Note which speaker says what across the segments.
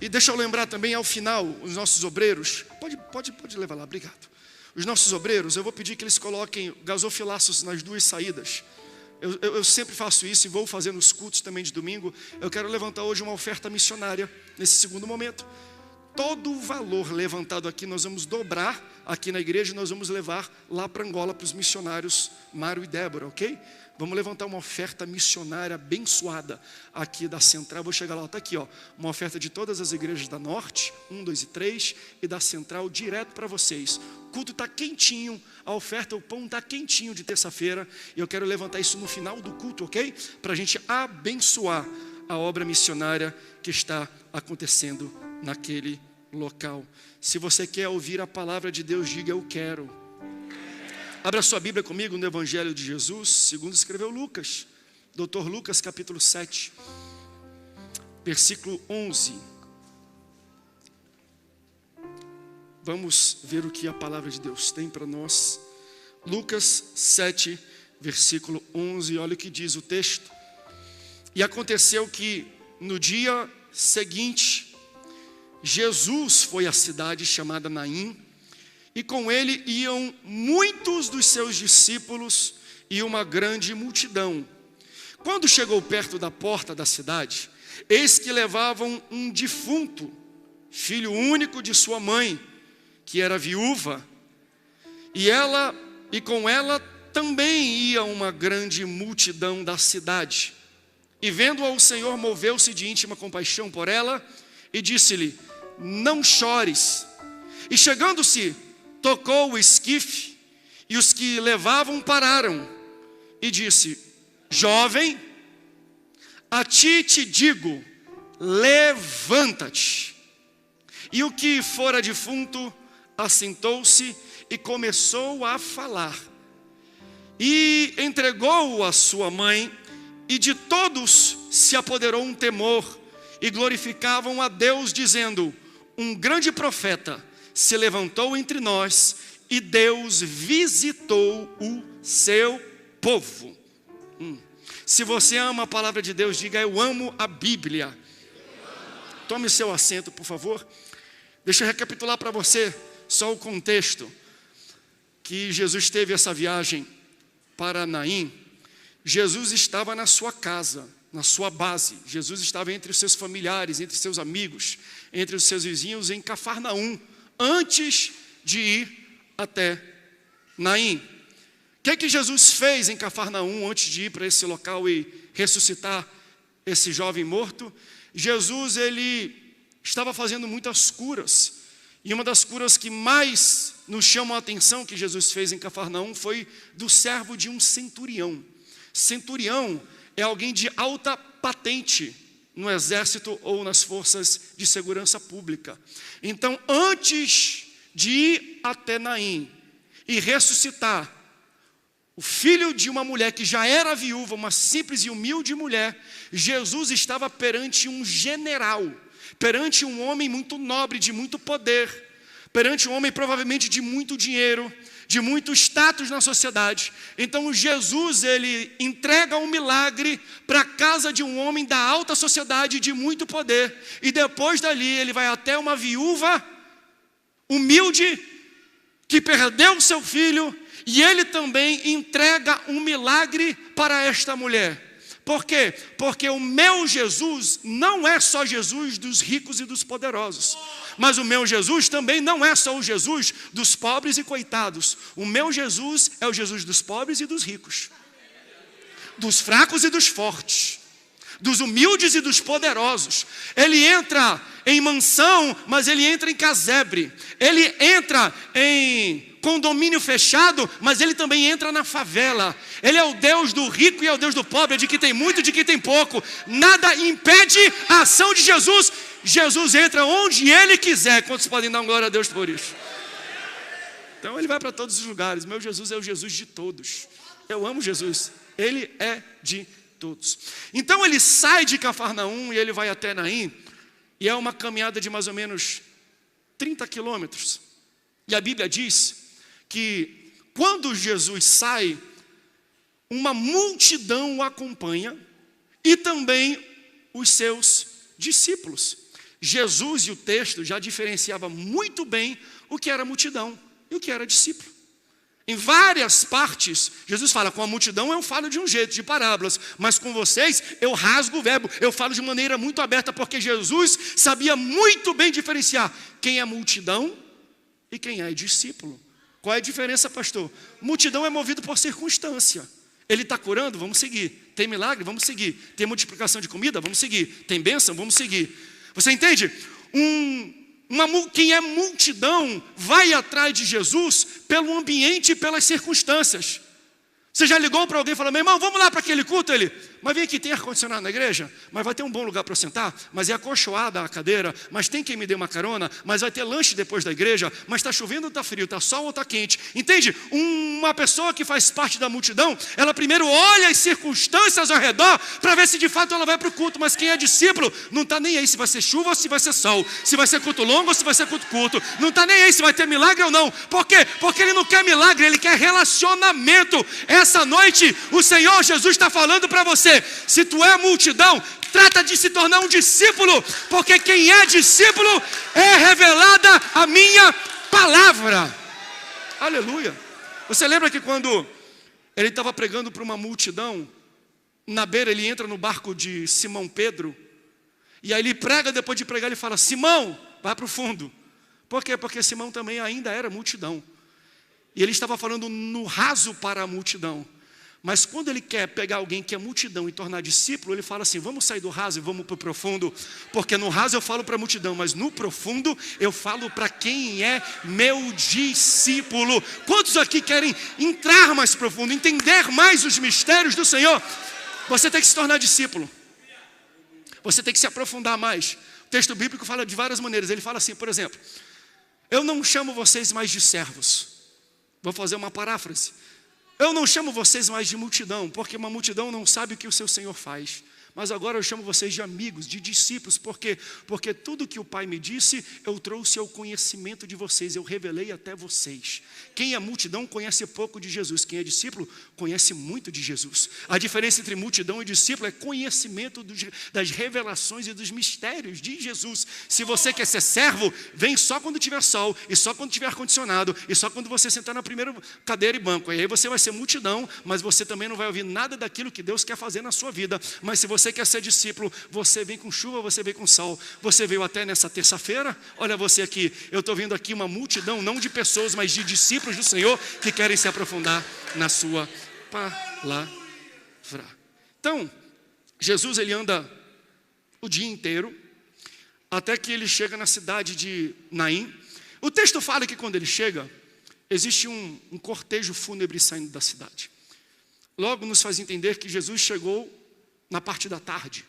Speaker 1: E deixa eu lembrar também, ao final, os nossos obreiros, pode levar lá, obrigado. Os nossos obreiros, eu vou pedir que eles coloquem gasofilaços nas duas saídas. Eu sempre faço isso e vou fazer nos cultos também de domingo. Eu quero levantar hoje uma oferta missionária, nesse segundo momento. Todo o valor levantado aqui, nós vamos dobrar aqui na igreja e nós vamos levar lá para Angola, para os missionários Mário e Débora, ok? Vamos levantar uma oferta missionária abençoada aqui da Central. Vou chegar lá, está aqui, ó, uma oferta de todas as igrejas da Norte, 1, 2 e 3, e da Central, direto para vocês. O culto está quentinho, a oferta, o pão está quentinho de terça-feira, e eu quero levantar isso no final do culto, ok? Para a gente abençoar a obra missionária que está acontecendo naquele local. Se você quer ouvir a palavra de Deus, diga: eu quero. Abra sua Bíblia comigo no Evangelho de Jesus, segundo escreveu Lucas, Dr. Lucas, capítulo 7, versículo 11. Vamos ver o que a palavra de Deus tem para nós. Lucas 7, versículo 11, olha o que diz o texto. E aconteceu que no dia seguinte, Jesus foi à cidade chamada Naim, e com ele iam muitos dos seus discípulos e uma grande multidão. Quando chegou perto da porta da cidade, eis que levavam um defunto, filho único de sua mãe, que era viúva, e com ela também ia uma grande multidão da cidade. E vendo-a, o Senhor moveu-se de íntima compaixão por ela e disse-lhe: não chores. E chegando-se, tocou o esquife, e os que levavam pararam, e disse: jovem, a ti te digo, levanta-te. E o que fora defunto assentou-se e começou a falar, e entregou-o à sua mãe, e de todos se apoderou um temor, e glorificavam a Deus, dizendo: um grande profeta se levantou entre nós, e Deus visitou o seu povo. Se você ama a palavra de Deus, diga: eu amo a Bíblia. Tome seu assento, por favor. Deixa eu recapitular para você só o contexto. Que Jesus teve essa viagem para Naim. Jesus estava na sua casa, na sua base. Jesus estava entre os seus familiares, entre os seus amigos, entre os seus vizinhos em Cafarnaum, antes de ir até Naim. O que Jesus fez em Cafarnaum antes de ir para esse local e ressuscitar esse jovem morto? Jesus, ele estava fazendo muitas curas. E uma das curas que mais nos chamam a atenção que Jesus fez em Cafarnaum foi do servo de um centurião. Centurião é alguém de alta patente no exército ou nas forças de segurança pública. Então, antes de ir até Naim e ressuscitar o filho de uma mulher que já era viúva, uma simples e humilde mulher, Jesus estava perante um general, perante um homem muito nobre, de muito poder, perante um homem provavelmente de muito dinheiro, de muito status na sociedade. Então Jesus, ele entrega um milagre para a casa de um homem da alta sociedade, de muito poder, e depois dali ele vai até uma viúva humilde, que perdeu seu filho, e ele também entrega um milagre para esta mulher. Por quê? Porque o meu Jesus não é só Jesus dos ricos e dos poderosos, mas o meu Jesus também não é só o Jesus dos pobres e coitados. O meu Jesus é o Jesus dos pobres e dos ricos, dos fracos e dos fortes, dos humildes e dos poderosos. Ele entra em mansão, mas ele entra em casebre. Ele entra em condomínio fechado, mas ele também entra na favela. Ele é o Deus do rico e é o Deus do pobre, de quem tem muito e de quem tem pouco. Nada impede a ação de Jesus. Jesus entra onde ele quiser. Quantos podem dar glória a Deus por isso? Então ele vai para todos os lugares. Meu Jesus é o Jesus de todos. Eu amo Jesus. Ele é de todos. Então ele sai de Cafarnaum e ele vai até Naim. E é uma caminhada de mais ou menos 30 quilômetros. E a Bíblia diz que quando Jesus sai, uma multidão o acompanha, e também os seus discípulos. Jesus e o texto já diferenciava muito bem o que era multidão e o que era discípulo. Em várias partes, Jesus fala, com a multidão eu falo de um jeito, de parábolas, mas com vocês eu rasgo o verbo, eu falo de maneira muito aberta, porque Jesus sabia muito bem diferenciar quem é multidão e quem é discípulo. Qual é a diferença, pastor? Multidão é movido por circunstância. Ele está curando? Vamos seguir. Tem milagre? Vamos seguir. Tem multiplicação de comida? Vamos seguir. Tem bênção? Vamos seguir. Você entende? Quem é multidão vai atrás de Jesus pelo ambiente e pelas circunstâncias. Você já ligou para alguém e falou, meu irmão, vamos lá para aquele culto? Ele, mas vem aqui, tem ar-condicionado na igreja? Mas vai ter um bom lugar para eu sentar? Mas é acolchoada a cadeira? Mas tem quem me dê uma carona? Mas vai ter lanche depois da igreja? Mas está chovendo ou está frio? Está sol ou está quente? Entende? Uma pessoa que faz parte da multidão, ela primeiro olha as circunstâncias ao redor para ver se de fato ela vai para o culto. Mas quem é discípulo não está nem aí se vai ser chuva ou se vai ser sol, se vai ser culto longo ou se vai ser culto curto. Não está nem aí se vai ter milagre ou não. Por quê? Porque ele não quer milagre, ele quer relacionamento. Essa noite o Senhor Jesus está falando para você, se tu é multidão, trata de se tornar um discípulo, porque quem é discípulo é revelada a minha palavra. Aleluia. Você lembra que quando ele estava pregando para uma multidão, na beira ele entra no barco de Simão Pedro, e aí ele prega, depois de pregar ele fala, Simão, vai para o fundo. Por quê? Porque Simão também ainda era multidão. E ele estava falando no raso para a multidão. Mas quando ele quer pegar alguém que é multidão e tornar discípulo, ele fala assim, vamos sair do raso e vamos para o profundo. Porque no raso eu falo para a multidão, mas no profundo eu falo para quem é meu discípulo. Quantos aqui querem entrar mais profundo, entender mais os mistérios do Senhor? Você tem que se tornar discípulo. Você tem que se aprofundar mais. O texto bíblico fala de várias maneiras. Ele fala assim, por exemplo, eu não chamo vocês mais de servos. Vou fazer uma paráfrase. Eu não chamo vocês mais de multidão, porque uma multidão não sabe o que o seu Senhor faz. Mas agora eu chamo vocês de amigos, de discípulos. Por quê? Porque tudo que o Pai me disse, eu trouxe ao conhecimento de vocês. Eu revelei até vocês. Quem é multidão conhece pouco de Jesus. Quem é discípulo conhece muito de Jesus. A diferença entre multidão e discípulo é conhecimento das revelações e dos mistérios de Jesus. Se você quer ser servo, vem só quando tiver sol, e só quando tiver ar-condicionado, e só quando você sentar na primeira cadeira e banco. E aí você vai ser multidão, mas você também não vai ouvir nada daquilo que Deus quer fazer na sua vida. Mas se você quer ser discípulo, você vem com chuva, você vem com sol. Você veio até nessa terça-feira, olha você aqui, eu estou vendo aqui uma multidão, não de pessoas, mas de discípulos do Senhor, que querem se aprofundar na sua palavra. Então, Jesus ele anda o dia inteiro, até que ele chega na cidade de Naim. O texto fala que quando ele chega, existe um cortejo fúnebre saindo da cidade. Logo nos faz entender que Jesus chegou na parte da tarde,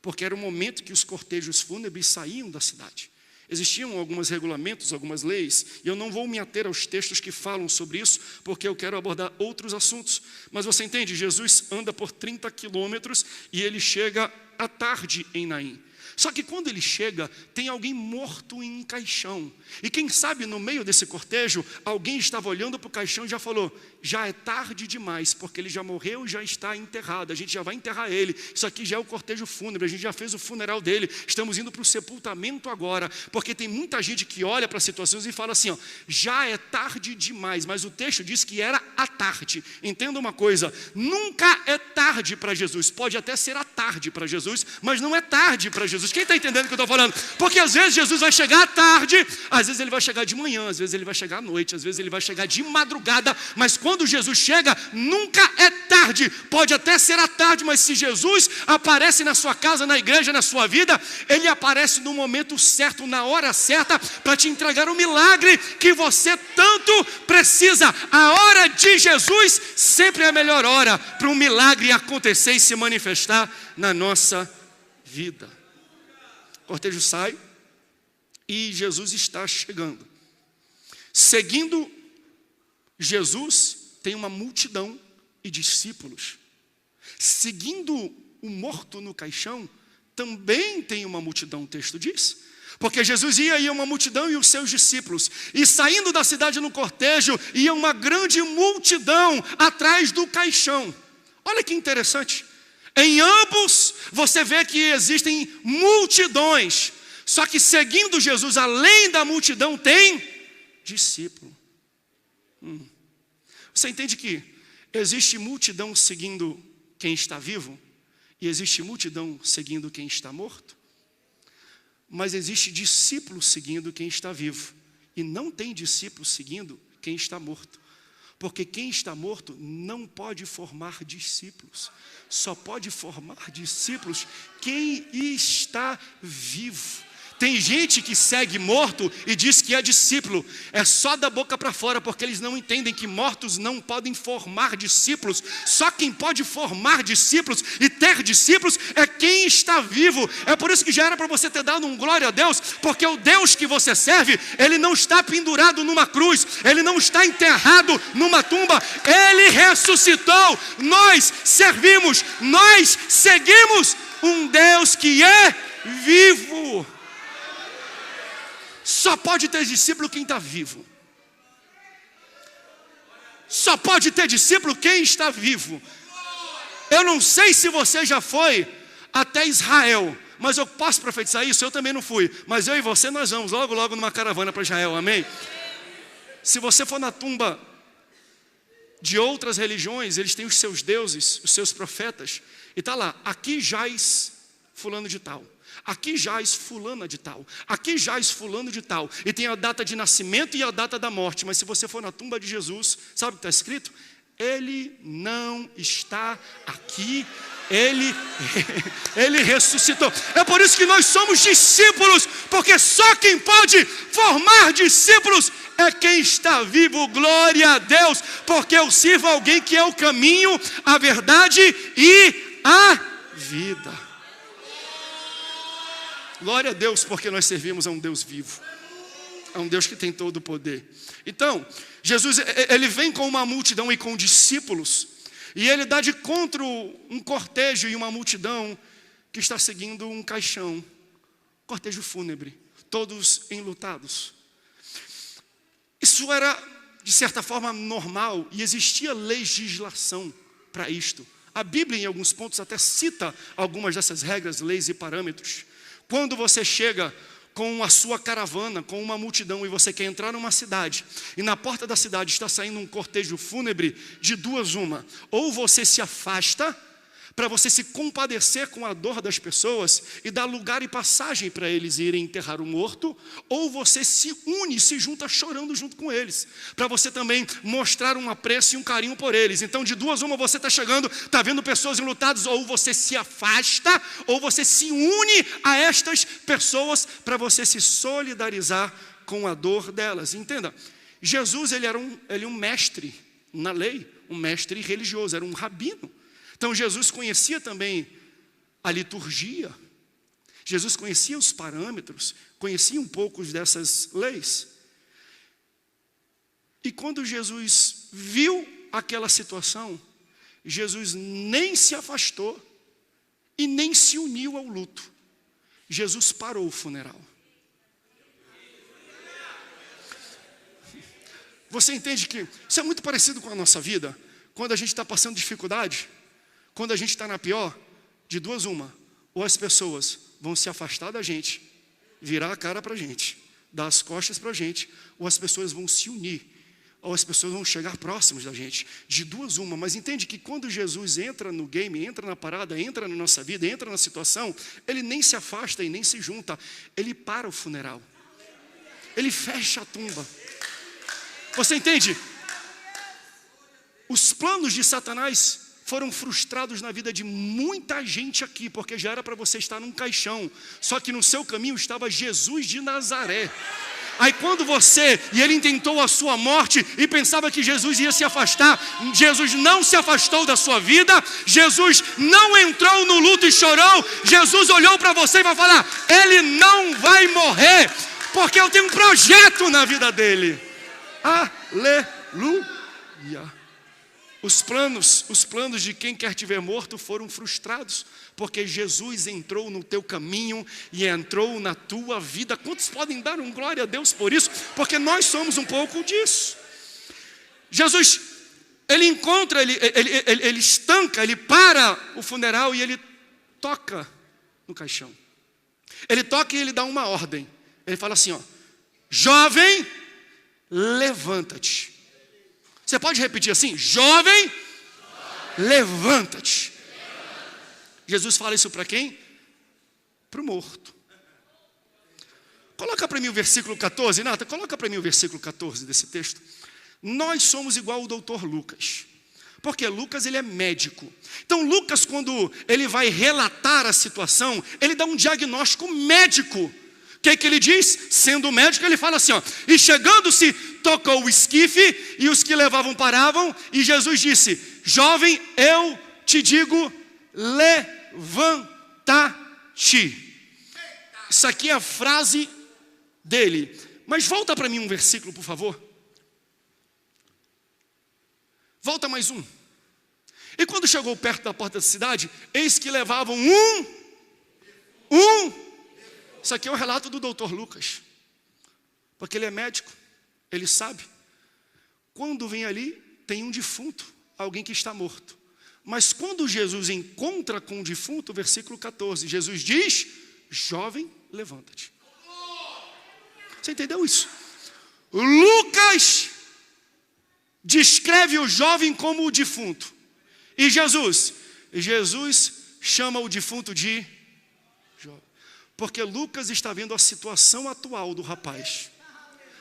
Speaker 1: porque era o momento que os cortejos fúnebres saíam da cidade. Existiam alguns regulamentos, algumas leis, e eu não vou me ater aos textos que falam sobre isso, porque eu quero abordar outros assuntos. Mas você entende, Jesus anda por 30 quilômetros e ele chega à tarde em Naim. Só que quando ele chega, tem alguém morto em um caixão. E quem sabe no meio desse cortejo, alguém estava olhando para o caixão e já falou, já é tarde demais, porque ele já morreu e já está enterrado, a gente já vai enterrar ele, isso aqui já é o cortejo fúnebre, a gente já fez o funeral dele, estamos indo para o sepultamento agora, porque tem muita gente que olha para as situações e fala assim, ó, já é tarde demais, mas o texto diz que era à tarde. Entenda uma coisa, nunca é tarde para Jesus, pode até ser à tarde para Jesus, mas não é tarde para Jesus. Quem está entendendo o que eu estou falando? Porque às vezes Jesus vai chegar à tarde, às vezes ele vai chegar de manhã, às vezes ele vai chegar à noite, às vezes ele vai chegar de madrugada, mas quando Jesus chega, nunca é tarde. Pode até ser à tarde, mas se Jesus aparece na sua casa, na igreja, na sua vida, ele aparece no momento certo, na hora certa, para te entregar o milagre que você tanto precisa. A hora de Jesus sempre é a melhor hora para um milagre acontecer e se manifestar na nossa vida. O cortejo sai e Jesus está chegando. Seguindo Jesus, tem uma multidão e discípulos. Seguindo o morto no caixão, também tem uma multidão, o texto diz. Porque Jesus ia uma multidão e os seus discípulos. E saindo da cidade no cortejo, ia uma grande multidão atrás do caixão. Olha que interessante. Em ambos, você vê que existem multidões. Só que seguindo Jesus, além da multidão, tem discípulo. Você entende que existe multidão seguindo quem está vivo? E existe multidão seguindo quem está morto? Mas existe discípulo seguindo quem está vivo. E não tem discípulo seguindo quem está morto. Porque quem está morto não pode formar discípulos. Só pode formar discípulos quem está vivo. Tem gente que segue morto e diz que é discípulo. É só da boca para fora, porque eles não entendem que mortos não podem formar discípulos. Só quem pode formar discípulos e ter discípulos é quem está vivo. É por isso que já era para você ter dado um glória a Deus, porque o Deus que você serve, Ele não está pendurado numa cruz, Ele não está enterrado numa tumba, Ele ressuscitou. Nós servimos, nós seguimos um Deus que é vivo. Só pode ter discípulo quem está vivo. Só pode ter discípulo quem está vivo. Eu não sei se você já foi até Israel, mas eu posso profetizar isso, eu também não fui. Mas eu e você, nós vamos logo numa caravana para Israel, amém? Se você for na tumba de outras religiões, eles têm os seus deuses, os seus profetas, e está lá, aqui jaz fulano de tal. Aqui jaz fulana de tal, aqui jaz fulano de tal, e tem a data de nascimento e a data da morte. Mas se você for na tumba de Jesus, sabe o que está escrito? Ele não está aqui, ele ressuscitou. É por isso que nós somos discípulos, porque só quem pode formar discípulos é quem está vivo. Glória a Deus, porque eu sirvo alguém que é o caminho, a verdade e a vida. Glória a Deus, porque nós servimos a um Deus vivo, a um Deus que tem todo o poder. Então, Jesus, ele vem com uma multidão e com discípulos, e ele dá de encontro um cortejo e uma multidão que está seguindo um caixão, cortejo fúnebre, todos enlutados. Isso era, de certa forma, normal, e existia legislação para isto. A Bíblia, em alguns pontos, até cita algumas dessas regras, leis e parâmetros. Quando você chega com a sua caravana, com uma multidão, e você quer entrar numa cidade, e na porta da cidade está saindo um cortejo fúnebre, de duas uma: ou você se afasta, para você se compadecer com a dor das pessoas e dar lugar e passagem para eles irem enterrar o morto, ou você se une, se junta chorando junto com eles, para você também mostrar um apreço e um carinho por eles. Então, de duas uma, você está chegando, está vendo pessoas enlutadas, ou você se afasta, ou você se une a estas pessoas para você se solidarizar com a dor delas. Entenda, Jesus, ele era um mestre na lei, um mestre religioso, era um rabino. Então Jesus conhecia também a liturgia, Jesus conhecia os parâmetros, conhecia um pouco dessas leis. E quando Jesus viu aquela situação, Jesus nem se afastou e nem se uniu ao luto. Jesus parou o funeral. Você entende que isso é muito parecido com a nossa vida? Quando a gente está passando dificuldade, quando a gente está na pior, de duas uma: ou as pessoas vão se afastar da gente, virar a cara para a gente, dar as costas para a gente, ou as pessoas vão se unir, ou as pessoas vão chegar próximas da gente. De duas uma. Mas entende que quando Jesus entra no game, entra na parada, entra na nossa vida, entra na situação, ele nem se afasta e nem se junta, ele para o funeral, ele fecha a tumba. Você entende? Os planos de Satanás foram frustrados na vida de muita gente aqui, porque já era para você estar num caixão, só que no seu caminho estava Jesus de Nazaré. Aí quando ele intentou a sua morte e pensava que Jesus ia se afastar, Jesus não se afastou da sua vida, Jesus não entrou no luto e chorou, Jesus olhou para você e vai falar: ele não vai morrer, porque eu tenho um projeto na vida dele. Aleluia. Os planos de quem quer te ver morto foram frustrados, porque Jesus entrou no teu caminho e entrou na tua vida. Quantos podem dar um glória a Deus por isso? Porque nós somos um pouco disso. Jesus, ele encontra, ele estanca, ele para o funeral e ele toca no caixão. Ele toca e ele dá uma ordem. Ele fala assim, ó: jovem, levanta-te. Você pode repetir assim: jovem, levanta-te. Jesus fala isso para quem? Para o morto. Coloca para mim o versículo 14, Nata, coloca para mim o versículo 14 desse texto. Nós somos igual ao doutor Lucas, porque Lucas ele é médico. Então Lucas, quando ele vai relatar a situação, ele dá um diagnóstico médico. O que ele diz? Sendo médico, ele fala assim, ó: e chegando-se, tocou o esquife, e os que levavam paravam, e Jesus disse: jovem, eu te digo, levanta-te. Isso aqui é a frase dele. Mas volta para mim um versículo, por favor. Volta mais um. E quando chegou perto da porta da cidade, eis que levavam Isso aqui é o relato do doutor Lucas, porque ele é médico, ele sabe. Quando vem ali, tem um defunto, alguém que está morto. Mas quando Jesus encontra com o defunto, versículo 14, Jesus diz: jovem, levanta-te. Você entendeu isso? Lucas descreve o jovem como o defunto. E Jesus chama o defunto de jovem. Porque Lucas está vendo a situação atual do rapaz,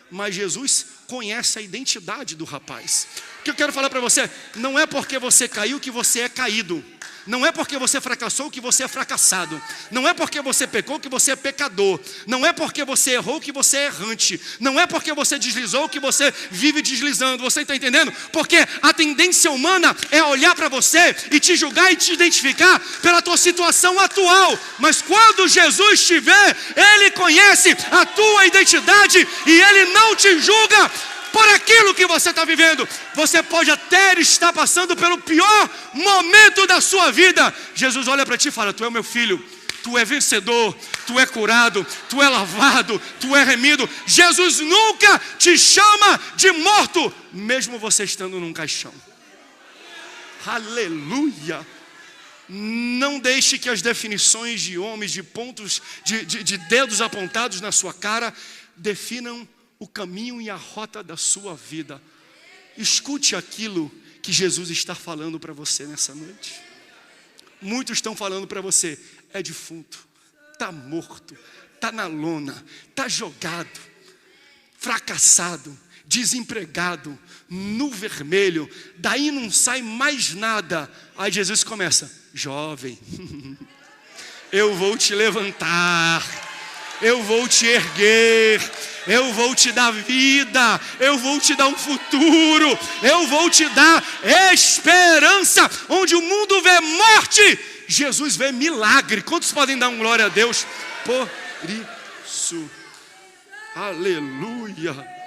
Speaker 1: mas Jesus conhece a identidade do rapaz. O que eu quero falar para você: não é porque você caiu que você é caído. Não é porque você fracassou que você é fracassado. Não é porque você pecou que você é pecador. Não é porque você errou que você é errante. Não é porque você deslizou que você vive deslizando. Você está entendendo? Porque a tendência humana é olhar para você e te julgar e te identificar pela tua situação atual. Mas quando Jesus te vê, Ele conhece a tua identidade e Ele não te julga por aquilo que você está vivendo. Você pode até estar passando pelo pior momento da sua vida. Jesus olha para ti e fala: tu é o meu filho, tu é vencedor, tu é curado, tu é lavado, tu é remido. Jesus nunca te chama de morto, mesmo você estando num caixão. Aleluia. Não deixe que as definições de homens, de pontos, de dedos apontados na sua cara, definam o caminho e a rota da sua vida. Escute aquilo que Jesus está falando para você nessa noite. Muitos estão falando para você: é defunto, está morto, está na lona, está jogado, fracassado, desempregado, no vermelho, daí não sai mais nada. Aí Jesus começa: jovem, eu vou te levantar, eu vou te erguer, eu vou te dar vida, eu vou te dar um futuro, eu vou te dar esperança. Onde o mundo vê morte, Jesus vê milagre. Quantos podem dar uma glória a Deus por isso? Aleluia.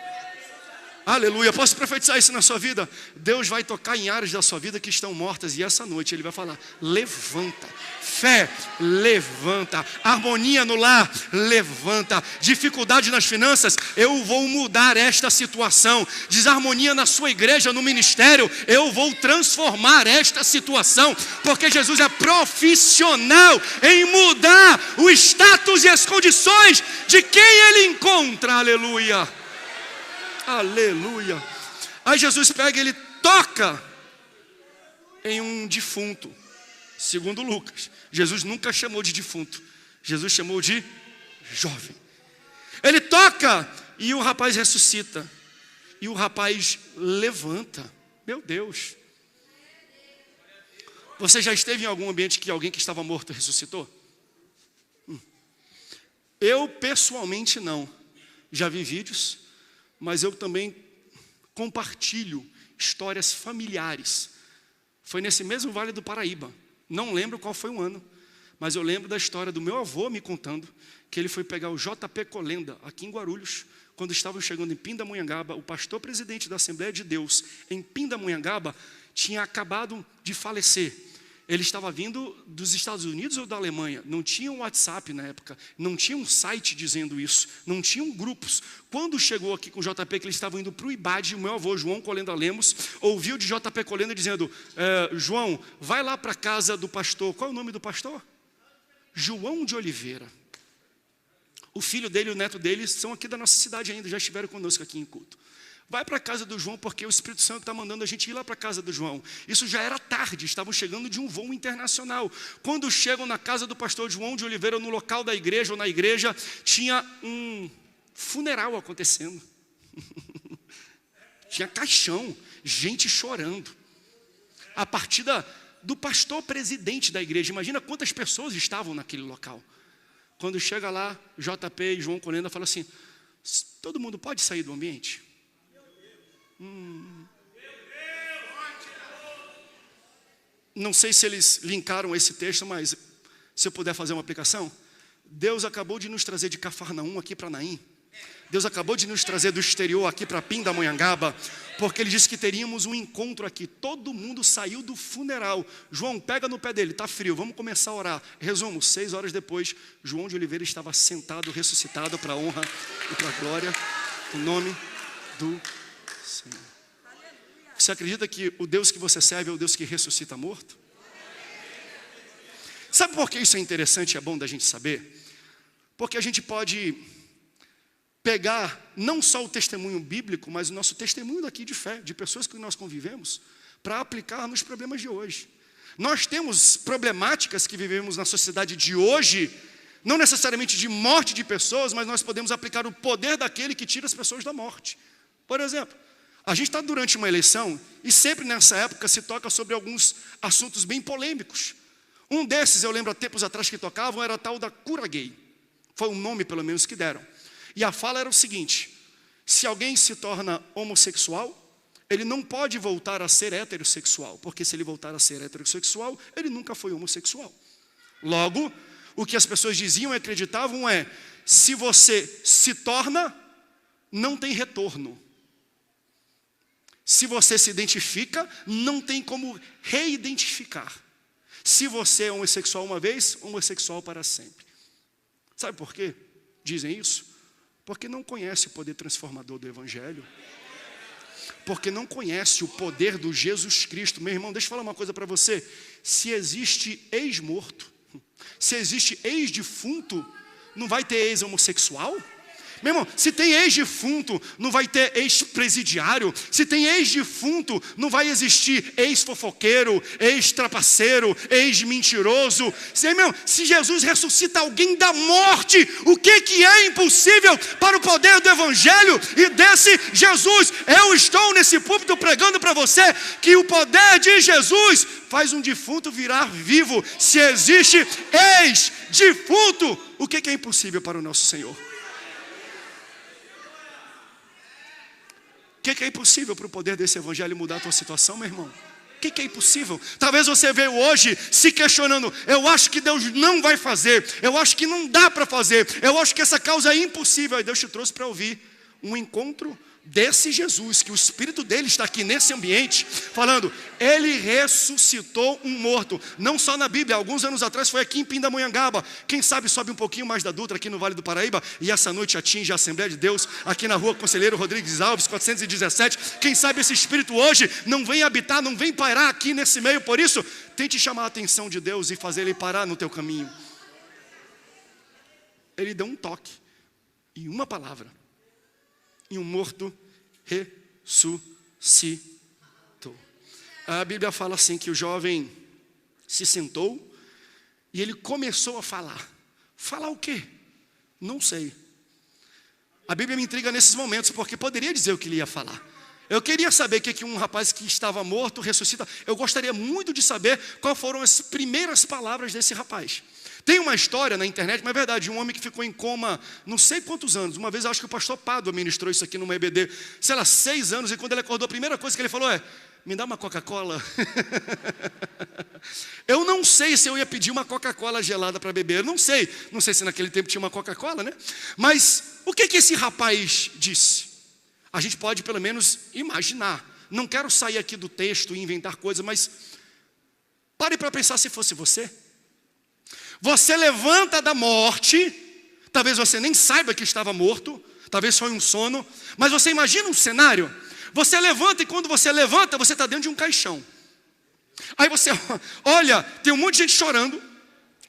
Speaker 1: Aleluia. Posso profetizar isso na sua vida? Deus vai tocar em áreas da sua vida que estão mortas, e essa noite Ele vai falar: levanta. Fé, levanta. Harmonia no lar, levanta. Dificuldade nas finanças, eu vou mudar esta situação. Desarmonia na sua igreja, no ministério, eu vou transformar esta situação. Porque Jesus é profissional em mudar o status e as condições de quem Ele encontra. Aleluia. Aleluia. Aí Jesus pega e Ele toca em um defunto. Segundo Lucas, Jesus nunca chamou de defunto, Jesus chamou de jovem. Ele toca e o rapaz ressuscita. E o rapaz levanta. Meu Deus. Você já esteve em algum ambiente que alguém que estava morto ressuscitou? Eu pessoalmente não. Já vi vídeos, mas eu também compartilho histórias familiares. Foi nesse mesmo Vale do Paraíba. Não lembro qual foi o ano, mas eu lembro da história do meu avô me contando que ele foi pegar o JP Colenda aqui em Guarulhos, quando estavam chegando em Pindamonhangaba. O pastor presidente da Assembleia de Deus em Pindamonhangaba tinha acabado de falecer. Ele estava vindo dos Estados Unidos ou da Alemanha. Não tinha um WhatsApp na época, não tinha um site dizendo isso, não tinham grupos. Quando chegou aqui com o JP, que eles estavam indo para o IBAD, o meu avô, João Colenda Lemos, ouviu de JP Colenda dizendo: João, vai lá para a casa do pastor. Qual é o nome do pastor? João de Oliveira. O filho dele e o neto dele são aqui da nossa cidade ainda, já estiveram conosco aqui em culto. Vai para a casa do João, porque o Espírito Santo está mandando a gente ir lá para a casa do João. Isso já era tarde, estavam chegando de um voo internacional. Quando chegam na casa do pastor João de Oliveira, no local da igreja ou na igreja, tinha um funeral acontecendo. Tinha caixão, gente chorando. A partir do pastor presidente da igreja, imagina quantas pessoas estavam naquele local. Quando chega lá, JP e João Colenda falam assim: todo mundo pode sair do ambiente? Não sei se eles linkaram esse texto, mas se eu puder fazer uma aplicação, Deus acabou de nos trazer de Cafarnaum aqui para Naim. Deus acabou de nos trazer do exterior aqui para Pindamonhangaba, porque Ele disse que teríamos um encontro aqui. Todo mundo saiu do funeral. João, pega no pé dele, está frio, vamos começar a orar. Resumo, 6 horas depois, João de Oliveira estava sentado, ressuscitado para a honra e para a glória do nome do Senhor. Você acredita que o Deus que você serve é o Deus que ressuscita morto? Sabe por que isso é interessante e é bom da gente saber? Porque a gente pode pegar não só o testemunho bíblico, mas o nosso testemunho daqui de fé, de pessoas que nós convivemos, para aplicar nos problemas de hoje. Nós temos problemáticas que vivemos na sociedade de hoje, não necessariamente de morte de pessoas, mas nós podemos aplicar o poder daquele que tira as pessoas da morte. Por exemplo, a gente está durante uma eleição e sempre nessa época se toca sobre alguns assuntos bem polêmicos. Um desses, eu lembro há tempos atrás que tocavam, era a tal da cura gay. Foi um nome pelo menos que deram. E a fala era o seguinte: se alguém se torna homossexual, ele não pode voltar a ser heterossexual, porque se ele voltar a ser heterossexual, ele nunca foi homossexual. Logo, o que as pessoas diziam e acreditavam é: se você se torna, não tem retorno. Se você se identifica, não tem como reidentificar. Se você é homossexual uma vez, homossexual para sempre. Sabe por quê dizem isso? Porque não conhece o poder transformador do Evangelho. Porque não conhece o poder do Jesus Cristo. Meu irmão, deixa eu falar uma coisa para você. Se existe ex-morto, se existe ex-defunto, não vai ter ex-homossexual? Meu irmão, se tem ex-defunto, não vai ter ex-presidiário. Se tem ex-defunto, não vai existir ex-fofoqueiro, ex-trapaceiro, ex-mentiroso. Se Jesus ressuscita alguém da morte, o que é impossível para o poder do Evangelho e desse Jesus? Eu estou nesse púlpito pregando para você que o poder de Jesus faz um defunto virar vivo. Se existe ex-defunto, o que é impossível para o nosso Senhor? O que é impossível para o poder desse Evangelho mudar a tua situação, meu irmão? O que é impossível? Talvez você veio hoje se questionando: eu acho que Deus não vai fazer, eu acho que não dá para fazer, eu acho que essa causa é impossível. Aí Deus te trouxe para ouvir um encontro desse Jesus, que o Espírito dele está aqui nesse ambiente, falando: ele ressuscitou um morto. Não só na Bíblia, alguns anos atrás foi aqui em Pindamonhangaba. Quem sabe sobe um pouquinho mais da Dutra, aqui no Vale do Paraíba, e essa noite atinge a Assembleia de Deus, aqui na rua Conselheiro Rodrigues Alves, 417. Quem sabe esse Espírito hoje não vem habitar, não vem parar aqui nesse meio. Por isso, tente chamar a atenção de Deus e fazer ele parar no teu caminho. Ele deu um toque, e uma palavra, e um morto ressuscitou. A Bíblia fala assim que o jovem se sentou e ele começou a falar. Falar o quê? Não sei. A Bíblia me intriga nesses momentos, porque poderia dizer o que ele ia falar. Eu queria saber o que um rapaz que estava morto ressuscita. Eu gostaria muito de saber quais foram as primeiras palavras desse rapaz. Tem uma história na internet, mas é verdade, um homem que ficou em coma não sei quantos anos. Uma vez eu acho que o pastor Pádua ministrou isso aqui numa EBD, 6 anos, e quando ele acordou, a primeira coisa que ele falou é: me dá uma Coca-Cola. Eu não sei se eu ia pedir uma Coca-Cola gelada para beber, eu não sei se naquele tempo tinha uma Coca-Cola, né? Mas o que esse rapaz disse? A gente pode pelo menos imaginar. Não quero sair aqui do texto e inventar coisas, mas pare para pensar se fosse você. Você levanta da morte, talvez você nem saiba que estava morto, talvez foi um sono, mas você imagina um cenário. Você levanta e quando você levanta, você está dentro de um caixão. Aí você olha, tem um monte de gente chorando,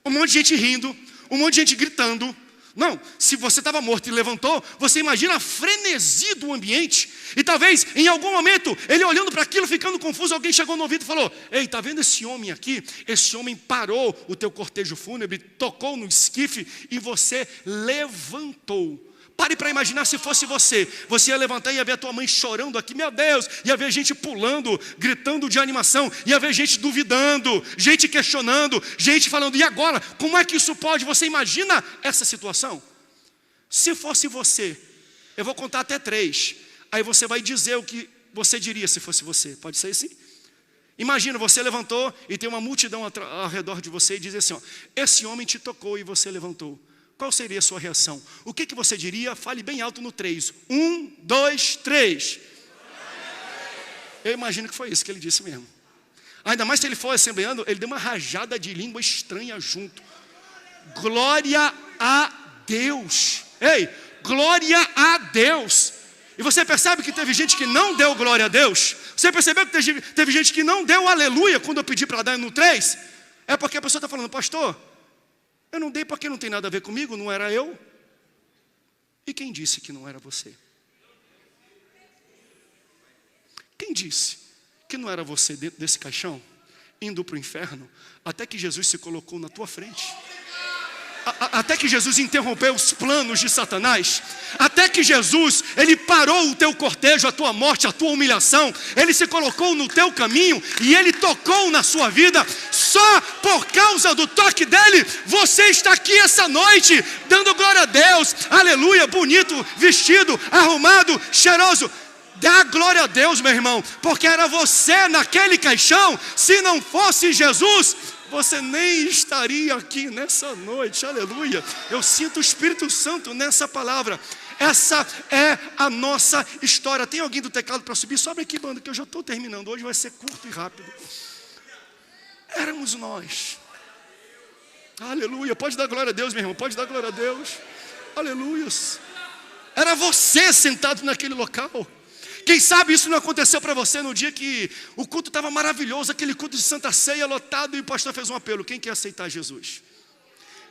Speaker 1: um monte de gente rindo, um monte de gente gritando, Não, se você estava morto e levantou, você imagina a frenesi do ambiente. E talvez, em algum momento, ele olhando para aquilo, ficando confuso, alguém chegou no ouvido e falou: ei, está vendo esse homem aqui? Esse homem parou o teu cortejo fúnebre, tocou no esquife e você levantou. Pare para imaginar se fosse você. Você ia levantar e ia ver a tua mãe chorando aqui, meu Deus. Ia ver gente pulando, gritando de animação. Ia ver gente duvidando, gente questionando, gente falando: e agora? Como é que isso pode? Você imagina essa situação? Se fosse você, eu vou contar até 3. Aí você vai dizer o que você diria se fosse você. Pode ser assim? Imagina, você levantou e tem uma multidão ao redor de você e diz assim: ó, esse homem te tocou e você levantou. Qual seria a sua reação? O que você diria? Fale bem alto no 3. 1, 2, 3. Eu imagino que foi isso que ele disse mesmo. Ainda mais se ele for assembleando, ele deu uma rajada de língua estranha junto. Glória a Deus. Ei, glória a Deus. E você percebe que teve gente que não deu glória a Deus? Você percebeu que teve gente que não deu aleluia quando eu pedi para dar no 3? É porque a pessoa está falando: pastor, eu não dei porque não tem nada a ver comigo, não era eu. E quem disse que não era você? Quem disse que não era você dentro desse caixão, indo para o inferno, até que Jesus se colocou na tua frente? Até que Jesus interrompeu os planos de Satanás, até que Jesus, ele parou o teu cortejo, a tua morte, a tua humilhação, ele se colocou no teu caminho e ele tocou na sua vida. Só por causa do toque dele, você está aqui essa noite, dando glória a Deus, aleluia, bonito, vestido, arrumado, cheiroso. Dá glória a Deus, meu irmão, porque era você naquele caixão. Se não fosse Jesus, você nem estaria aqui nessa noite, aleluia. Eu sinto o Espírito Santo nessa palavra. Essa é a nossa história. Tem alguém do teclado para subir? Sobe aqui, banda, que eu já estou terminando. Hoje vai ser curto e rápido. Éramos nós. Aleluia. Pode dar glória a Deus, meu irmão. Pode dar glória a Deus. Aleluia. Era você sentado naquele local. Quem sabe isso não aconteceu para você no dia que o culto estava maravilhoso, aquele culto de Santa Ceia lotado, e o pastor fez um apelo: quem quer aceitar Jesus?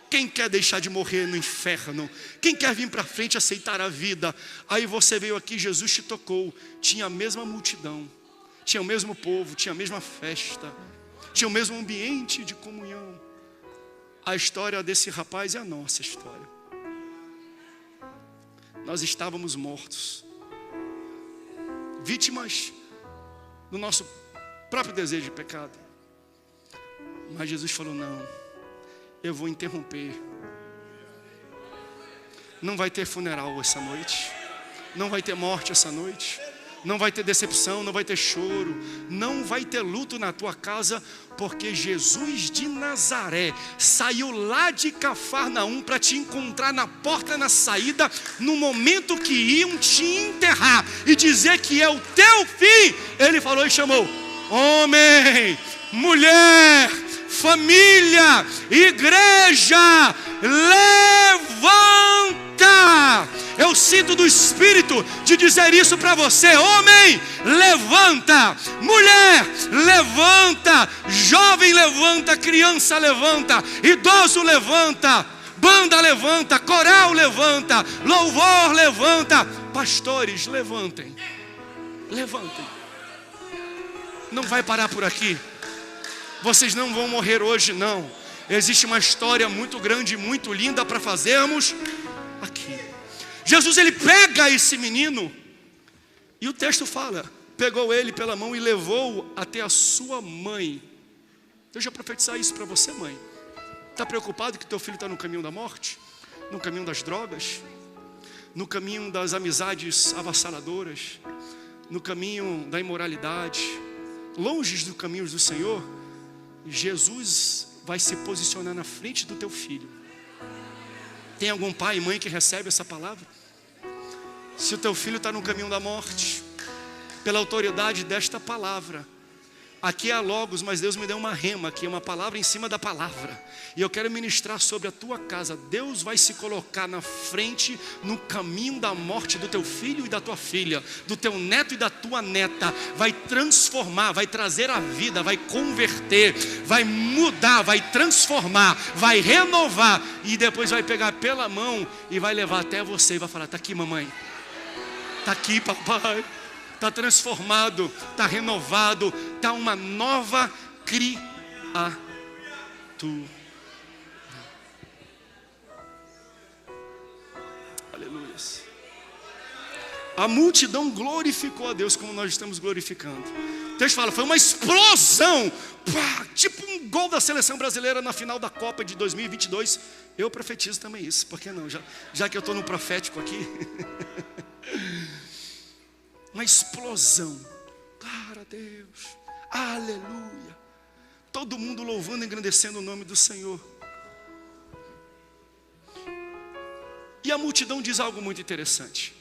Speaker 1: Quem quer deixar de morrer no inferno? Quem quer vir para frente e aceitar a vida? Aí você veio aqui, Jesus te tocou, tinha a mesma multidão, tinha o mesmo povo, tinha a mesma festa, tinha o mesmo ambiente de comunhão. A história desse rapaz é a nossa história. Nós estávamos mortos, vítimas do nosso próprio desejo de pecado. Mas Jesus falou: não, eu vou interromper. Não vai ter funeral essa noite, não vai ter morte essa noite, não vai ter decepção, não vai ter choro, não vai ter luto na tua casa, porque Jesus de Nazaré saiu lá de Cafarnaum para te encontrar na porta, na saída, no momento que iam te enterrar e dizer que é o teu fim. Ele falou e chamou: homem, mulher, família, igreja, levanta. Eu sinto do Espírito de dizer isso para você: homem, levanta, mulher, levanta, jovem levanta, criança levanta, idoso levanta, banda levanta, coral levanta, louvor levanta, pastores levantem, levantem. Não vai parar por aqui. Vocês não vão morrer hoje, não. Existe uma história muito grande, muito linda para fazermos aqui. Jesus, ele pega esse menino, e o texto fala: pegou ele pela mão e levou até a sua mãe. Deixa eu profetizar isso para você, mãe. Está preocupado que teu filho está no caminho da morte? No caminho das drogas? No caminho das amizades avassaladoras? No caminho da imoralidade? Longe dos caminhos do Senhor? Jesus vai se posicionar na frente do teu filho. Tem algum pai e mãe que recebe essa palavra? Se o teu filho está no caminho da morte, pela autoridade desta palavra, Aqui é a Logos, mas Deus me deu uma rema aqui, uma palavra em cima da palavra. E eu quero ministrar sobre a tua casa. Deus vai se colocar na frente, no caminho da morte do teu filho e da tua filha, do teu neto e da tua neta. Vai transformar, vai trazer a vida, vai converter, vai mudar, vai transformar, vai renovar. E depois vai pegar pela mão e vai levar até você e vai falar: está aqui, mamãe. Está aqui, papai. Está transformado, está renovado, está uma nova criatura. Aleluia. A multidão glorificou a Deus como nós estamos glorificando. O texto fala, foi uma explosão, pá, tipo um gol da seleção brasileira na final da Copa de 2022. Eu profetizo também isso, por que não? Já que eu estou no profético aqui. Uma explosão, glória a Deus, aleluia, todo mundo louvando e engrandecendo o nome do Senhor. E a multidão diz algo muito interessante,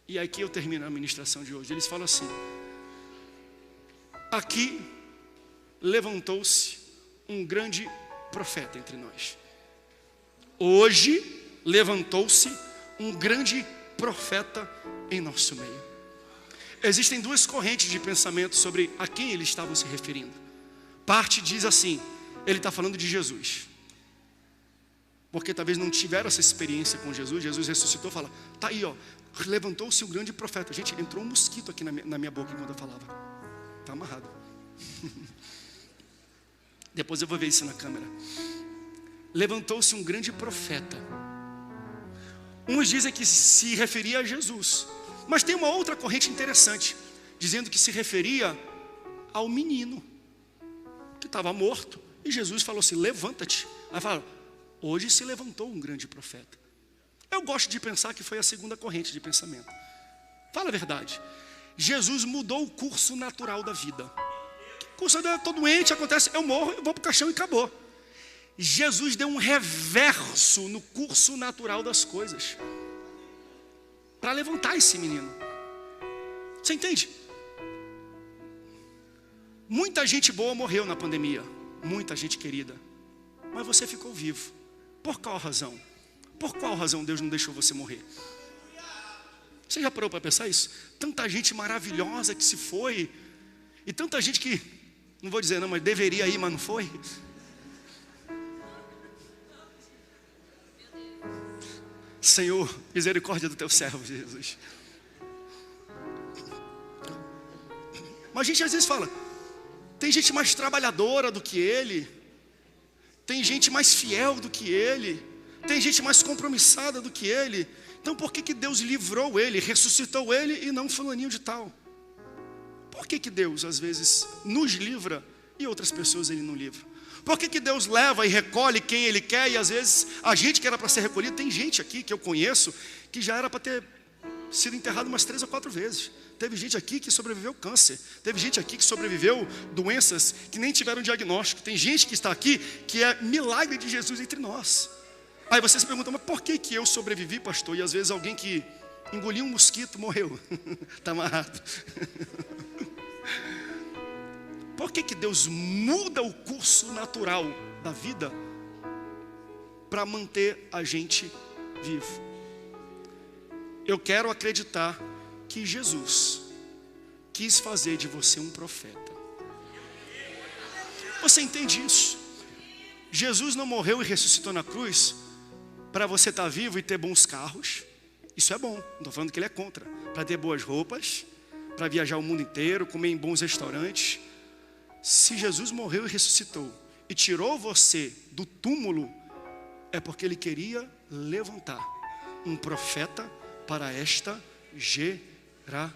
Speaker 1: e aqui eu termino a ministração de hoje. Eles falam assim: aqui levantou-se um grande profeta entre nós. Hoje levantou-se um grande profeta em nosso meio. Existem duas correntes de pensamento sobre a quem eles estavam se referindo. Parte diz assim: ele está falando de Jesus, porque talvez não tiveram essa experiência com Jesus. Jesus ressuscitou, fala, está aí, ó, levantou-se um grande profeta. Gente, entrou um mosquito aqui na minha boca enquanto eu falava. Está amarrado. Depois eu vou ver isso na câmera. Levantou-se um grande profeta. Uns dizem que se referia a Jesus, mas tem uma outra corrente interessante, dizendo que se referia ao menino que estava morto. E Jesus falou assim: levanta-te. Aí fala, hoje se levantou um grande profeta. Eu gosto de pensar que foi a segunda corrente de pensamento. Fala a verdade. Jesus mudou o curso natural da vida. O curso da vida, estou doente, acontece, eu morro, eu vou para o caixão e acabou. Jesus deu um reverso no curso natural das coisas, para levantar esse menino. Você entende? Muita gente boa morreu na pandemia, muita gente querida, mas você ficou vivo. Por qual razão? Por qual razão Deus não deixou você morrer? Você já parou para pensar isso? Tanta gente maravilhosa que se foi, e tanta gente que, não vou dizer não, mas deveria ir, mas não foi. Senhor, misericórdia do teu servo, Jesus. Mas a gente às vezes fala, tem gente mais trabalhadora do que ele, tem gente mais fiel do que ele, tem gente mais compromissada do que ele. Então por que Deus livrou ele, ressuscitou ele e não fulaninho de tal? Por que Deus às vezes nos livra e outras pessoas ele não livra? Por que Deus leva e recolhe quem Ele quer? E às vezes a gente que era para ser recolhido, tem gente aqui que eu conheço que já era para ter sido enterrado umas 3 ou 4 vezes. Teve gente aqui que sobreviveu câncer. Teve gente aqui que sobreviveu doenças que nem tiveram diagnóstico. Tem gente que está aqui que é milagre de Jesus entre nós. Aí você se pergunta, mas por que eu sobrevivi, pastor? E às vezes alguém que engoliu um mosquito morreu. Está amarrado. Por que Deus muda o curso natural da vida para manter a gente vivo? Eu quero acreditar que Jesus quis fazer de você um profeta. Você entende isso? Jesus não morreu e ressuscitou na cruz para você estar vivo e ter bons carros. Isso é bom, não estou falando que ele é contra. Para ter boas roupas, para viajar o mundo inteiro, comer em bons restaurantes. Se Jesus morreu e ressuscitou e tirou você do túmulo, é porque Ele queria levantar um profeta para esta geração.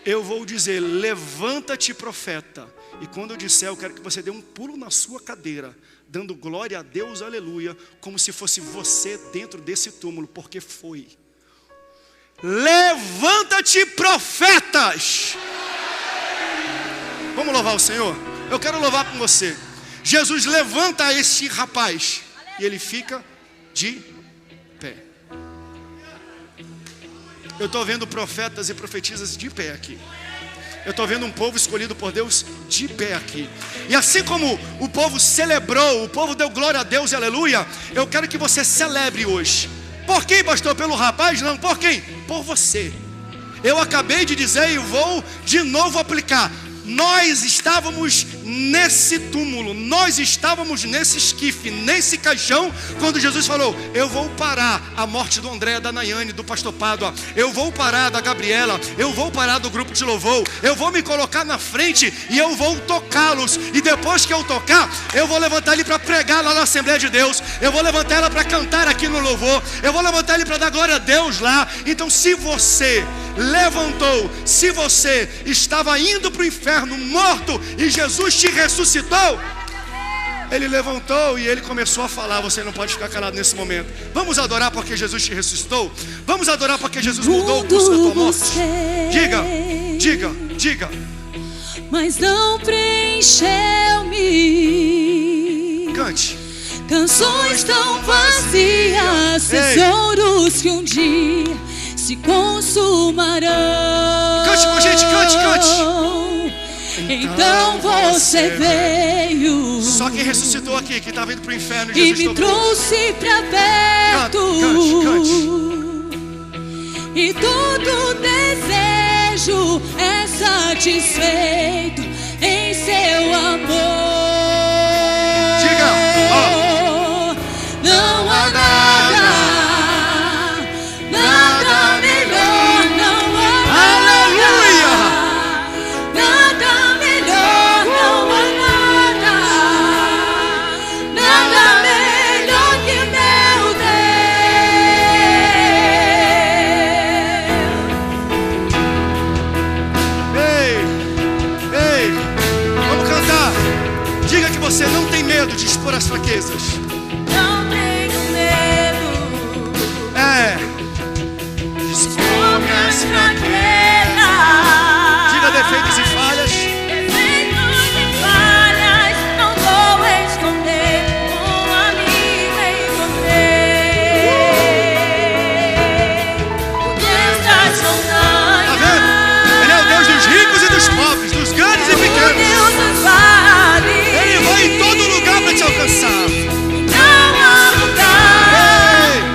Speaker 1: Eu vou dizer, levanta-te, profeta. E quando eu disser, eu quero que você dê um pulo na sua cadeira, dando glória a Deus, aleluia, como se fosse você dentro desse túmulo, porque foi. Levanta-te, profetas. Vamos louvar o Senhor? Eu quero louvar com você. Jesus levanta este rapaz e ele fica de pé. Eu estou vendo profetas e profetisas de pé aqui. Eu estou vendo um povo escolhido por Deus de pé aqui. E assim como o povo celebrou, o povo deu glória a Deus, aleluia. Eu quero que você celebre hoje. Por quem, pastor? Pelo rapaz? Não, por quem? Por você. Eu acabei de dizer e vou de novo aplicar. Nós estávamos nesse túmulo, nós estávamos nesse esquife, nesse caixão, quando Jesus falou: eu vou parar a morte do André, da Nayane, do pastor Pádua, eu vou parar da Gabriela, eu vou parar do grupo de louvor, eu vou me colocar na frente e eu vou tocá-los, e depois que eu tocar, eu vou levantar ele para pregar lá na Assembleia de Deus, eu vou levantar ela para cantar aqui no louvor, eu vou levantar ele para dar glória a Deus lá. Então, se você levantou, se você estava indo para o inferno morto e Jesus te ressuscitou, ele levantou e ele começou a falar. Você não pode ficar calado nesse momento. Vamos adorar porque Jesus te ressuscitou. Vamos adorar porque Jesus mudou o curso da tua morte. Diga.
Speaker 2: Mas não preencheu-me.
Speaker 1: Cante.
Speaker 2: Canções tão vazias, tesouros que um dia se consumarão.
Speaker 1: Cante com a gente, cante.
Speaker 2: Então você veio.
Speaker 1: Só quem ressuscitou aqui, que estava indo para o inferno,
Speaker 2: e me trouxe para perto.
Speaker 1: Cante.
Speaker 2: E todo desejo é satisfeito em seu amor.
Speaker 1: Diga,
Speaker 2: não há nada melhor, não há
Speaker 1: aleluia.
Speaker 2: nada melhor, não há nada melhor que meu
Speaker 1: Deus. Ei, vamos cantar. Diga que você não tem medo de expor as fraquezas.
Speaker 2: Não tenho medo.
Speaker 1: Expor minhas fraquezas. Diga defeitos e falhas.
Speaker 2: Defeitos e falhas não vou esconder. Um amigo encontrei. O Deus das montanhas.
Speaker 1: Tá vendo? Ele é o Deus dos ricos e dos pobres, dos grandes e
Speaker 2: O
Speaker 1: pequenos.
Speaker 2: Deus dos vales.
Speaker 1: Ele vai em todo lugar para te alcançar.
Speaker 2: Não há lugar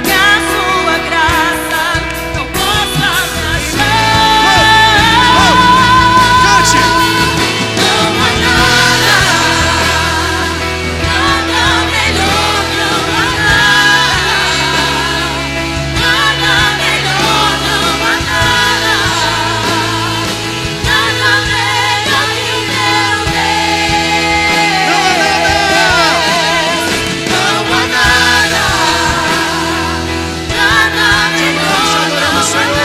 Speaker 2: que a sua graça não possa me achar.
Speaker 1: Cante.
Speaker 2: Não há nada melhor, não há nada melhor, não há nada melhor que o meu Deus.
Speaker 1: Não há nada.
Speaker 2: Não há nada melhor,
Speaker 1: Adoramos,
Speaker 2: não há
Speaker 1: Senhor.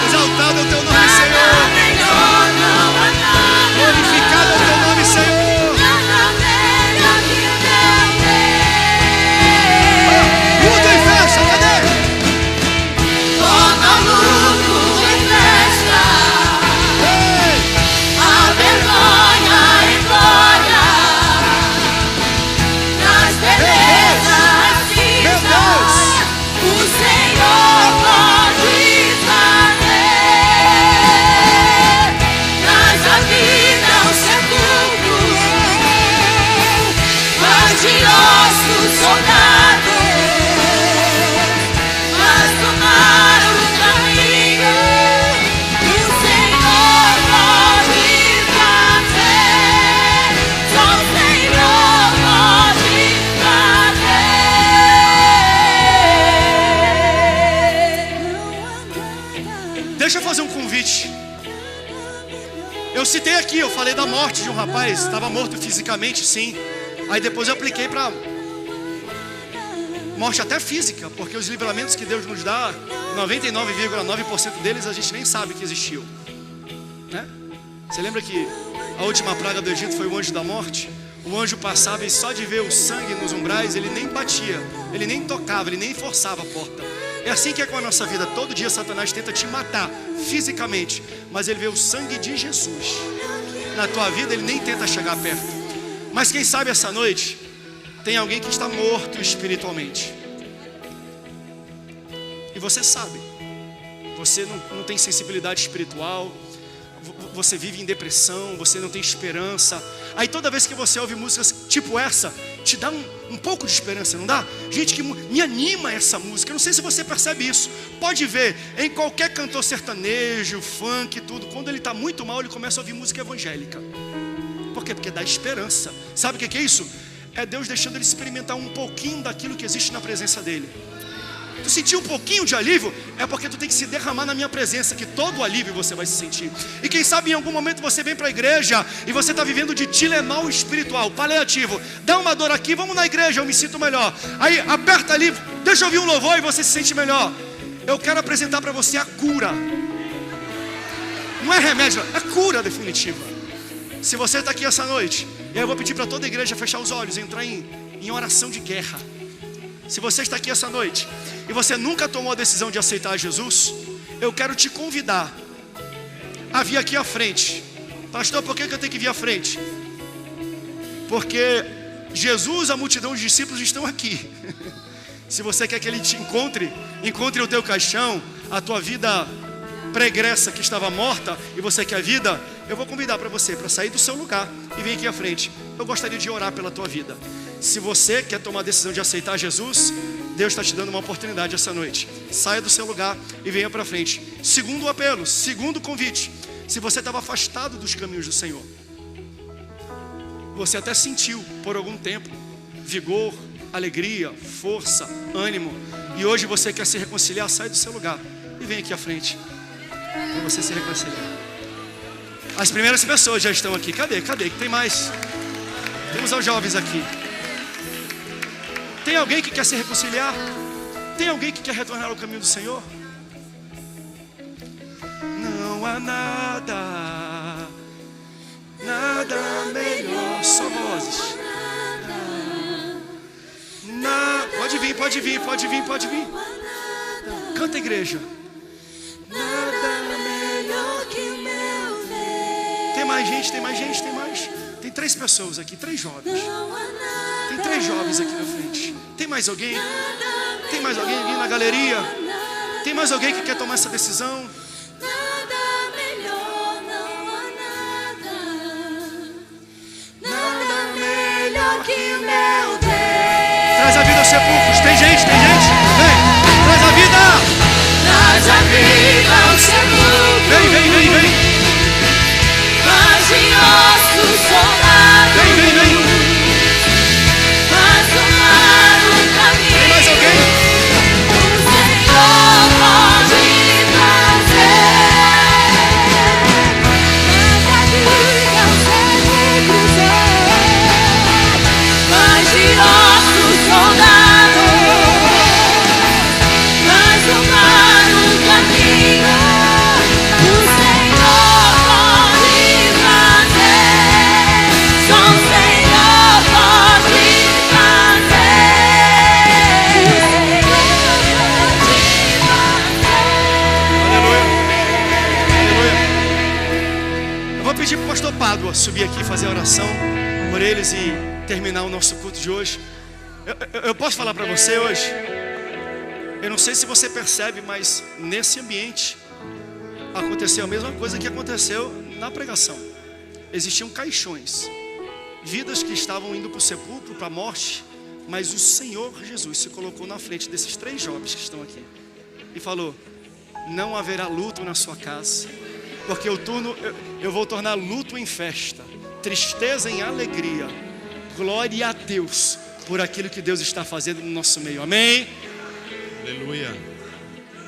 Speaker 1: Exaltado é o teu nome, Senhor.
Speaker 2: nada melhor, não há nada.
Speaker 1: Glorificado é o teu nome, Senhor.
Speaker 2: Nada melhor que o meu Deus.
Speaker 1: Luta e festa, cadê?
Speaker 2: Torna o luto em festa, a vergonha em glória, nas belezas
Speaker 1: Meu Deus.
Speaker 2: o Senhor pode fazer. Traz a vida ao sepulcro, faz de ossos soldados, faz do mar o caminho. O Senhor pode fazer, só o Senhor pode fazer.
Speaker 1: Deixa eu fazer um convite. Eu citei aqui, eu falei da morte de um rapaz, estava morto fisicamente, sim. Aí depois eu apliquei para morte até física, porque os livramentos que Deus nos dá, 99,9% deles a gente nem sabe que existiu, né? Você lembra que a última praga do Egito foi o anjo da morte? O anjo passava e só de ver o sangue nos umbrais, ele nem batia, ele nem tocava, ele nem forçava a porta. É assim que é com a nossa vida. Todo dia Satanás tenta te matar fisicamente, mas ele vê o sangue de Jesus na tua vida, ele nem tenta chegar perto. Mas quem sabe essa noite tem alguém que está morto espiritualmente, e você sabe, você não tem sensibilidade espiritual, você vive em depressão, você não tem esperança. Aí toda vez que você ouve músicas tipo essa, te dá um pouco de esperança, não dá? Gente, que me anima essa música. Eu não sei se você percebe isso. Pode ver, em qualquer cantor sertanejo, funk, tudo, quando ele está muito mal, ele começa a ouvir música evangélica. Por quê? Porque dá esperança. Sabe o que é isso? É Deus deixando ele experimentar um pouquinho daquilo que existe na presença dele. Tu sentiu um pouquinho de alívio? É porque tu tem que se derramar na minha presença, que todo alívio você vai se sentir. E quem sabe em algum momento você vem para a igreja e você está vivendo de Tilenol espiritual, paliativo. Dá uma dor aqui, vamos na igreja, eu me sinto melhor. Aí aperta ali, deixa eu ouvir um louvor e você se sente melhor. Eu quero apresentar para você a cura. Não é remédio, é cura definitiva. Se você está aqui essa noite, e aí eu vou pedir para toda a igreja fechar os olhos, entrar em oração de guerra. Se você está aqui essa noite e você nunca tomou a decisão de aceitar Jesus, eu quero te convidar a vir aqui à frente. Pastor, por que eu tenho que vir à frente? Porque Jesus, a multidão de discípulos estão aqui. Se você quer que Ele te encontre o teu caixão, a tua vida pregressa que estava morta, e você quer vida, eu vou convidar para você, para sair do seu lugar e vir aqui à frente. Eu gostaria de orar pela tua vida. Se você quer tomar a decisão de aceitar Jesus, Deus está te dando uma oportunidade essa noite. Saia do seu lugar e venha para frente. Segundo apelo, segundo convite. Se você estava afastado dos caminhos do Senhor, você até sentiu por algum tempo vigor, alegria, força, ânimo, e hoje você quer se reconciliar, sai do seu lugar e vem aqui à frente para você se reconciliar. As primeiras pessoas já estão aqui. Cadê? Tem mais? Temos os jovens aqui. Tem alguém que quer se reconciliar? Tem alguém que quer retornar ao caminho do Senhor? Não há nada melhor. Só vozes. Pode vir. Canta, igreja.
Speaker 2: Nada melhor que o meu ver.
Speaker 1: Tem mais gente. Tem 3 pessoas aqui, 3 jovens. Tem 3 jovens aqui na frente. Tem mais alguém? Tem mais alguém aqui na galeria? Tem mais alguém que quer tomar essa decisão?
Speaker 2: Nada melhor, não há nada melhor que o meu Deus.
Speaker 1: Traz a vida aos sepulcros. Tem gente. Vem. Traz a vida.
Speaker 2: Traz a vida aos sepulcros.
Speaker 1: Vem.
Speaker 2: Mas de ossos soldados.
Speaker 1: Vem.
Speaker 2: Mas o mar um caminho.
Speaker 1: Tem mais alguém?
Speaker 2: O Senhor pode trazer. Traz a vida aos sepulcros. Mas de ossos soldados. Mas o mar um caminho. O Senhor pode trazer. Só o Senhor pode
Speaker 1: Aleluia. Eu vou pedir para o pastor Pádua subir aqui e fazer a oração por eles e terminar o nosso culto de hoje. Eu posso falar para você hoje? Eu não sei se você percebe, mas nesse ambiente aconteceu a mesma coisa que aconteceu na pregação. Existiam caixões, vidas que estavam indo para o sepulcro, para a morte, mas o Senhor Jesus se colocou na frente desses 3 jovens que estão aqui e falou: não haverá luto na sua casa, porque eu vou tornar luto em festa, tristeza em alegria. Glória a Deus por aquilo que Deus está fazendo no nosso meio. Amém?
Speaker 3: Aleluia.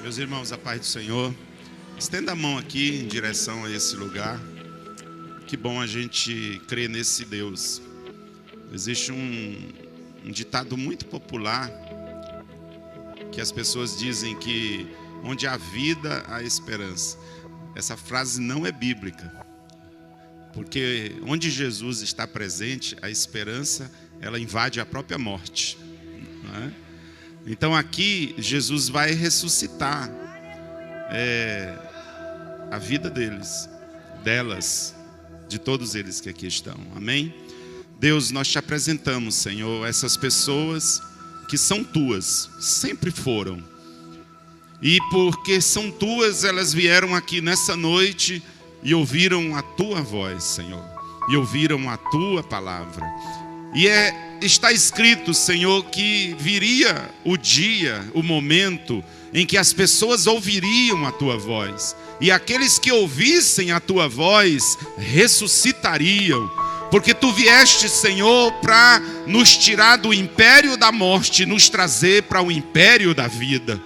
Speaker 3: Meus irmãos, a paz do Senhor. Estenda a mão aqui em direção a esse lugar. Que bom a gente crer nesse Deus. Existe um ditado muito popular que as pessoas dizem que onde há vida, há esperança. Essa frase não é bíblica, porque onde Jesus está presente, a esperança, ela invade a própria morte, não é? Então aqui Jesus vai ressuscitar a vida delas, de todos eles que aqui estão. Amém? Deus, nós te apresentamos, Senhor, essas pessoas que são tuas, sempre foram. E porque são tuas, elas vieram aqui nessa noite e ouviram a tua voz, Senhor, e ouviram a tua palavra. E está escrito, Senhor, que viria o dia, o momento em que as pessoas ouviriam a tua voz, e aqueles que ouvissem a tua voz ressuscitariam, porque tu vieste, Senhor, para nos tirar do império da morte, nos trazer para o império da vida.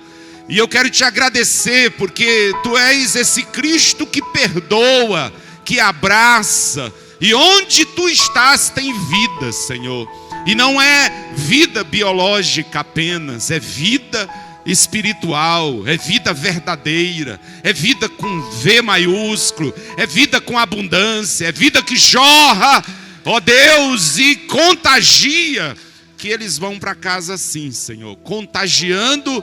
Speaker 3: E eu quero te agradecer, porque tu és esse Cristo que perdoa, que abraça, e onde tu estás tem vida, Senhor. E não é vida biológica apenas, é vida espiritual, é vida verdadeira, é vida com V maiúsculo, é vida com abundância, é vida que jorra, ó Deus, e contagia, que eles vão para casa assim, Senhor, contagiando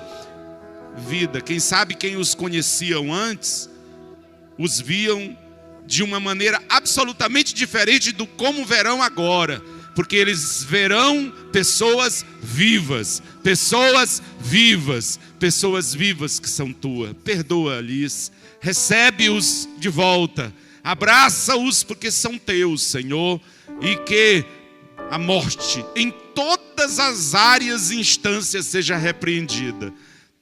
Speaker 3: vida. Quem sabe quem os conheciam antes, os viam de uma maneira absolutamente diferente do como verão agora, porque eles verão pessoas vivas, pessoas vivas, pessoas vivas que são tuas. Perdoa-lhes, recebe-os de volta, abraça-os porque são teus, Senhor, e que a morte em todas as áreas e instâncias seja repreendida,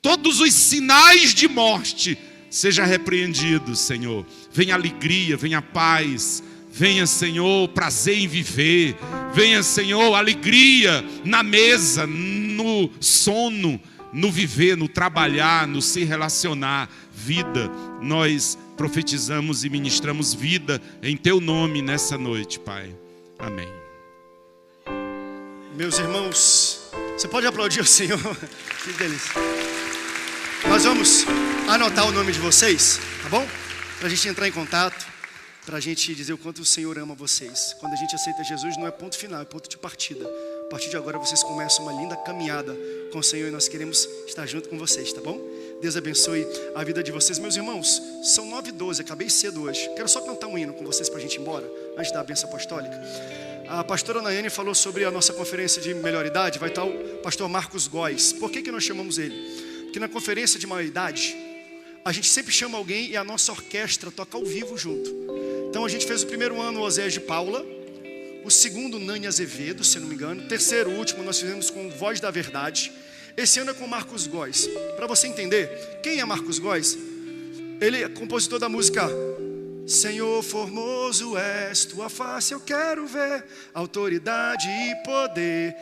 Speaker 3: todos os sinais de morte seja repreendido, Senhor. Venha alegria, venha paz, venha, Senhor, prazer em viver, venha, Senhor, alegria na mesa, no sono, no viver, no trabalhar, no se relacionar. Vida, nós profetizamos e ministramos vida em teu nome nessa noite, Pai. Amém.
Speaker 1: Meus irmãos, você pode aplaudir o Senhor? Que delícia. Nós vamos anotar o nome de vocês, tá bom? Para a gente entrar em contato, para a gente dizer o quanto o Senhor ama vocês. Quando a gente aceita Jesus, não é ponto final, é ponto de partida. A partir de agora vocês começam uma linda caminhada com o Senhor e nós queremos estar junto com vocês, tá bom? Deus abençoe a vida de vocês. Meus irmãos, são 9h12, acabei cedo hoje. Quero só cantar um hino com vocês para a gente ir embora, antes da bênção apostólica. A pastora Nayane falou sobre a nossa conferência de melhoridade. Vai estar o pastor Marcos Góes. Por que nós chamamos ele? Porque na conferência de maioridade, a gente sempre chama alguém e a nossa orquestra toca ao vivo junto. Então a gente fez o primeiro ano o Osés de Paula, o segundo Nani Azevedo, se não me engano, o terceiro, último, nós fizemos com Voz da Verdade. Esse ano é com Marcos Góes. Para você entender, quem é Marcos Góes? Ele é compositor da música Senhor formoso és, tua face eu quero ver, autoridade e poder.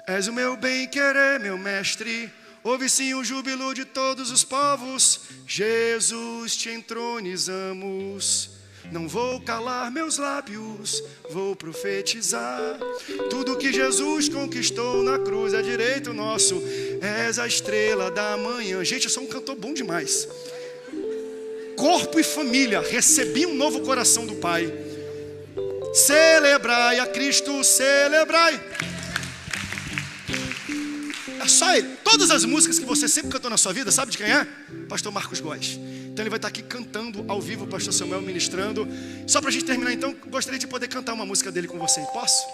Speaker 1: És o meu bem-querer, meu mestre. Ouve sim o júbilo de todos os povos. Jesus, te entronizamos. Não vou calar meus lábios, vou profetizar. Tudo que Jesus conquistou na cruz é direito nosso. És a estrela da manhã. Gente, eu sou um cantor bom demais. Corpo e família, recebi um novo coração do Pai. Celebrai a Cristo, celebrai. É só ele. Todas as músicas que você sempre cantou na sua vida, sabe de quem é? Pastor Marcos Góes. Então ele vai estar aqui cantando ao vivo, o pastor Samuel ministrando. Só para a gente terminar então, gostaria de poder cantar uma música dele com você. Posso?